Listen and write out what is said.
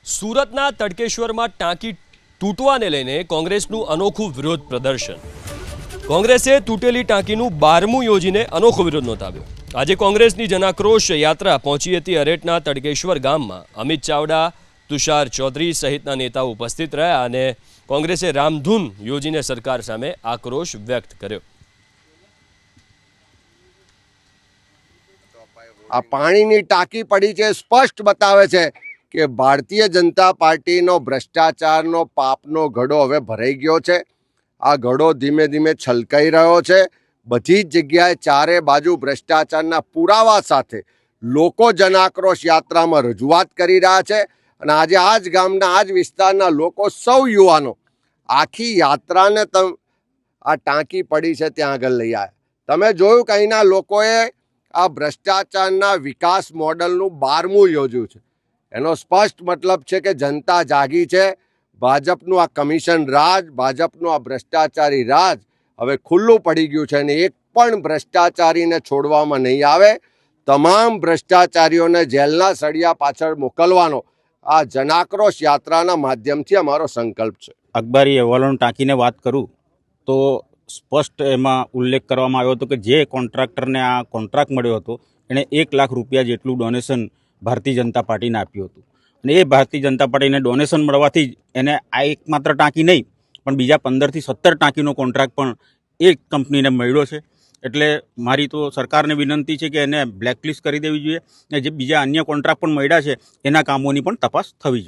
સુરતના તડકેશ્વરમાં ટાંકી તૂટવાને લઈને કોંગ્રેસનું અનોખું વિરોધ પ્રદર્શન. કોંગ્રેસે તૂટેલી ટાંકીનું 12મું યોજીને અનોખો વિરોધ નોંધાવ્યો. આજે કોંગ્રેસની જનાક્રોશ યાત્રા પહોંચી હતી અરેઠના તડકેશ્વર ગામમાં. અમિત ચાવડા, તુષાર ચૌધરી સહિતના નેતાઓ ઉપસ્થિત રહ્યા અને કોંગ્રેસે રામધૂન યોજીને સરકાર સામે આક્રોશ વ્યક્ત કર્યો. આ પાણીની ટાંકી પડી છે, સ્પષ્ટ બતાવે છે કે ભારતીય જનતા પાર્ટીનો ભ્રષ્ટાચારનો પાપનો ઘડો હવે ભરાઈ ગયો છે. આ ઘડો ધીમે ધીમે છલકાઈ રહ્યો છે. બધી જ જગ્યાએ ચારે બાજુ ભ્રષ્ટાચારના પુરાવા સાથે લોકો જનાક્રોશ યાત્રામાં રજૂઆત કરી રહ્યા છે. અને આજે આ જ ગામના આ જ વિસ્તારના લોકો સૌ યુવાનો આખી યાત્રાને આ ટાંકી પડી છે ત્યાં આગળ લઈ આવ્યા. તમે જોયું કે અહીંના લોકોએ આ ભ્રષ્ટાચારના વિકાસ મોડલનું 12મું યોજ્યું છે. એનો સ્પષ્ટ મતલબ છે કે જનતા જાગી છે. ભાજપનું આ કમિશન રાજ, ભાજપનું આ ભ્રષ્ટાચારી રાજ હવે ખુલ્લું પડી ગયું છે અને એક પણ ભ્રષ્ટાચારીને છોડવામાં નહીં આવે. તમામ ભ્રષ્ટાચારીઓને જેલના સળિયા પાછળ મોકલવાનો આ જનાક્રોશ યાત્રાના માધ્યમથી અમારો સંકલ્પ છે. અખબારી અહેવાલોને ટાંકીને વાત કરું તો સ્પષ્ટ એમાં ઉલ્લેખ કરવામાં આવ્યો હતો કે જે કોન્ટ્રાક્ટરને આ કોન્ટ્રાક્ટ મળ્યો હતો એણે 1 લાખ રૂપિયા જેટલું ડોનેશન ભારતીય જનતા પાર્ટીને આપ્યું હતું. અને એ ભારતીય જનતા પાર્ટીને ડોનેશન મળવાથી જ એને આ એકમાત્ર ટાંકી નહીં પણ બીજા 15થી 17 ટાંકીનો કોન્ટ્રાક્ટ પણ એ કંપનીને મળ્યો છે. એટલે મારી તો સરકારને વિનંતી છે કે એને બ્લેકલિસ્ટ કરી દેવી જોઈએ અને જે બીજા અન્ય કોન્ટ્રાક્ટ પણ મળ્યા છે એના કામોની પણ તપાસ થવી જોઈએ.